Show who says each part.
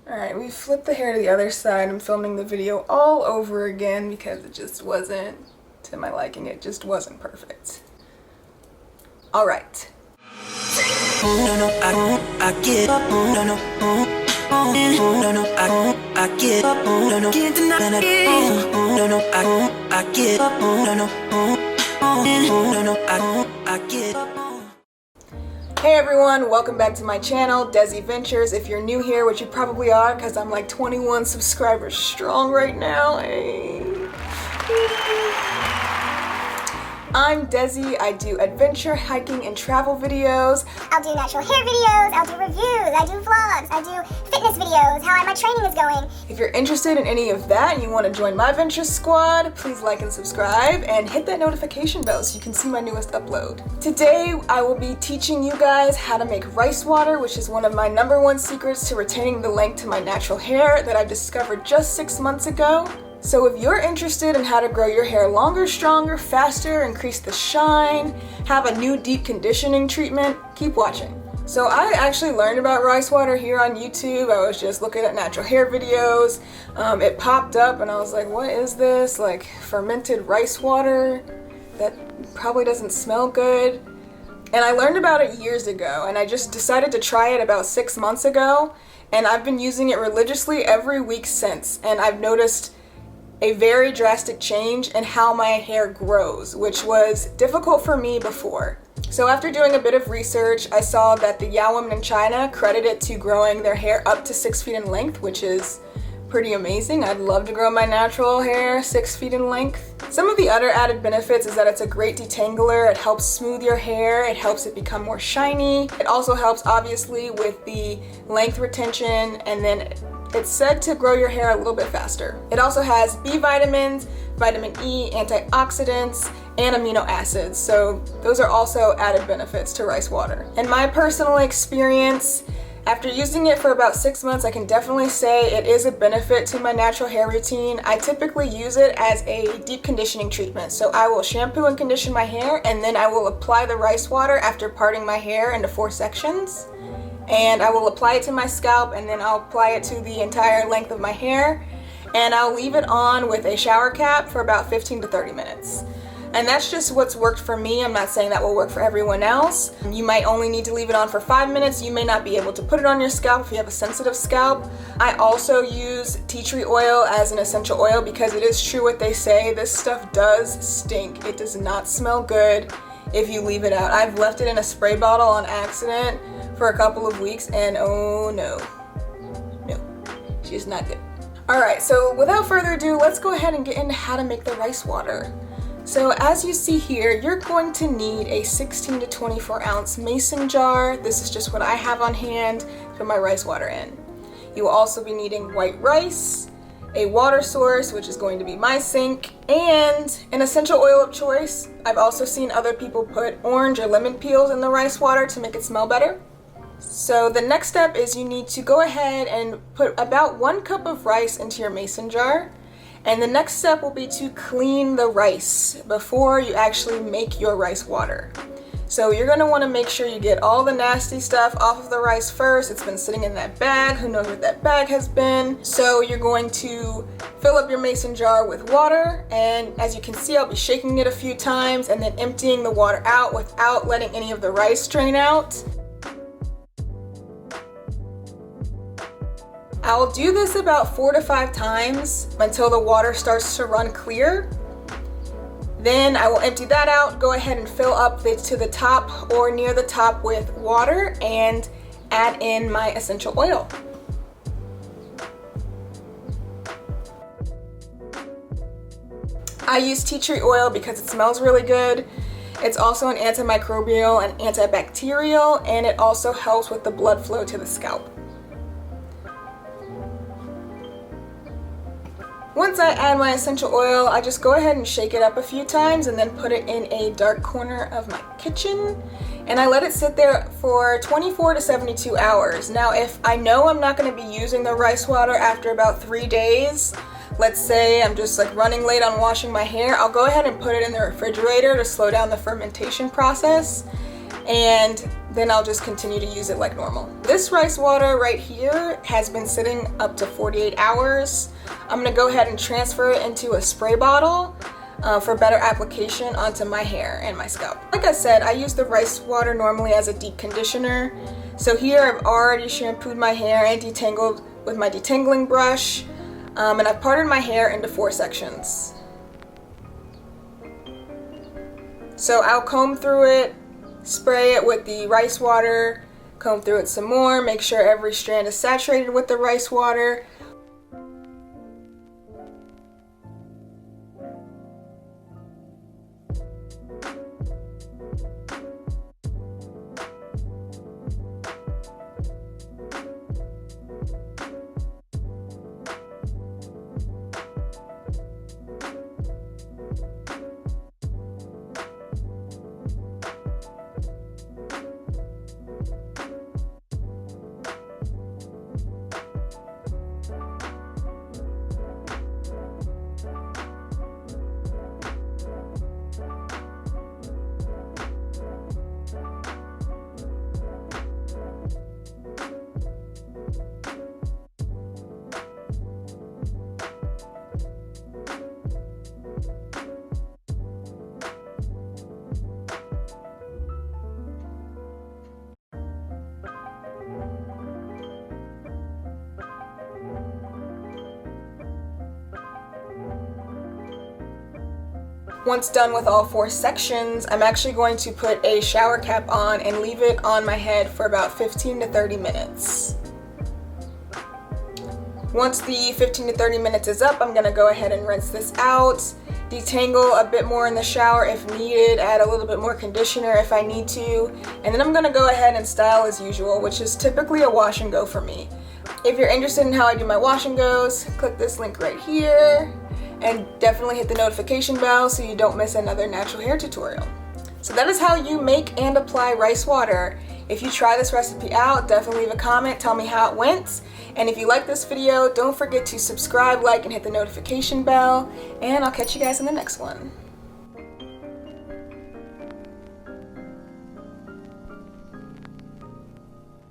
Speaker 1: Alright, we flipped the hair to the other side. I'm filming the video all over again because it just wasn't to my liking. It just wasn't perfect. Alright. Hey everyone, welcome back to my channel, Desi Ventures. If you're new here, which you probably are because I'm like 21 subscribers strong right now. Hey. I'm Desi. I do adventure, hiking, and travel videos.
Speaker 2: I'll do natural hair videos, I'll do reviews, I do vlogs, I do fitness videos, how my training is going.
Speaker 1: If you're interested in any of that and you want to join my Venture Squad, please like and subscribe and hit that notification bell so you can see my newest upload. Today, I will be teaching you guys how to make rice water, which is one of my #1 secrets to retaining the length to my natural hair that I discovered just 6 months ago. So if you're interested in how to grow your hair longer, stronger, faster, increase the shine, have a new deep conditioning treatment, keep watching. So I actually learned about rice water here on YouTube. I was just looking at natural hair videos. It popped up and I was like, what is this? Like fermented rice water that probably doesn't smell good. And I learned about it years ago and I just decided to try it about 6 months ago. And I've been using it religiously every week since. And I've noticed a very drastic change in how my hair grows, which was difficult for me before. So after doing a bit of research, I saw that the Yao women in China credit it to growing their hair up to 6 feet in length, which is pretty amazing. I'd love to grow my natural hair 6 feet in length. Some of the other added benefits is that it's a great detangler. It helps smooth your hair. It helps it become more shiny. It also helps obviously with the length retention, and then it's said to grow your hair a little bit faster. It also has B vitamins, vitamin E, antioxidants, and amino acids. So those are also added benefits to rice water. In my personal experience, after using it for about 6 months, I can definitely say it is a benefit to my natural hair routine. I typically use it as a deep conditioning treatment. So I will shampoo and condition my hair, and then I will apply the rice water after parting my hair into 4 sections. And I will apply it to my scalp, and then I'll apply it to the entire length of my hair, and I'll leave it on with a shower cap for about 15 to 30 minutes. And that's just what's worked for me. I'm not saying that will work for everyone else. You might only need to leave it on for 5 minutes. You may not be able to put it on your scalp if you have a sensitive scalp. I also use tea tree oil as an essential oil because it is true what they say. This stuff does stink. It does not smell good if you leave it out. I've left it in a spray bottle on accident for a couple of weeks and oh no, she's not good. Alright, so without further ado, let's go ahead and get into how to make the rice water. So as you see here, you're going to need a 16 to 24 ounce mason jar. This is just what I have on hand to put my rice water in. You will also be needing white rice, a water source, which is going to be my sink, and an essential oil of choice. I've also seen other people put orange or lemon peels in the rice water to make it smell better. So the next step is you need to go ahead and put about 1 cup of rice into your mason jar. And the next step will be to clean the rice before you actually make your rice water. So you're gonna wanna make sure you get all the nasty stuff off of the rice first. It's been sitting in that bag. Who knows what that bag has been? So you're going to fill up your mason jar with water. And as you can see, I'll be shaking it a few times and then emptying the water out without letting any of the rice drain out. I'll do this about 4 to 5 times until the water starts to run clear. Then I will empty that out, go ahead and fill up to the top or near the top with water and add in my essential oil. I use tea tree oil because it smells really good. It's also an antimicrobial and antibacterial, and it also helps with the blood flow to the scalp. Once I add my essential oil, I just go ahead and shake it up a few times and then put it in a dark corner of my kitchen. And I let it sit there for 24 to 72 hours. Now, if I know I'm not going to be using the rice water after about 3 days, let's say I'm just like running late on washing my hair, I'll go ahead and put it in the refrigerator to slow down the fermentation process. And then I'll just continue to use it like normal. This rice water right here has been sitting up to 48 hours. I'm gonna go ahead and transfer it into a spray bottle for better application onto my hair and my scalp. Like I said, I use the rice water normally as a deep conditioner. So here I've already shampooed my hair and detangled with my detangling brush, and I've parted my hair into 4 sections. So I'll comb through it, spray it with the rice water, comb through it some more, make sure every strand is saturated with the rice water. Once done with all 4 sections, I'm actually going to put a shower cap on and leave it on my head for about 15 to 30 minutes. Once the 15 to 30 minutes is up, I'm going to go ahead and rinse this out, detangle a bit more in the shower if needed, add a little bit more conditioner if I need to, and then I'm going to go ahead and style as usual, which is typically a wash and go for me. If you're interested in how I do my wash and goes, click this link right here. And definitely hit the notification bell so you don't miss another natural hair tutorial. So that is how you make and apply rice water. If you try this recipe out, definitely leave a comment, tell me how it went. And if you like this video, don't forget to subscribe, like, and hit the notification bell. And I'll catch you guys in the next one.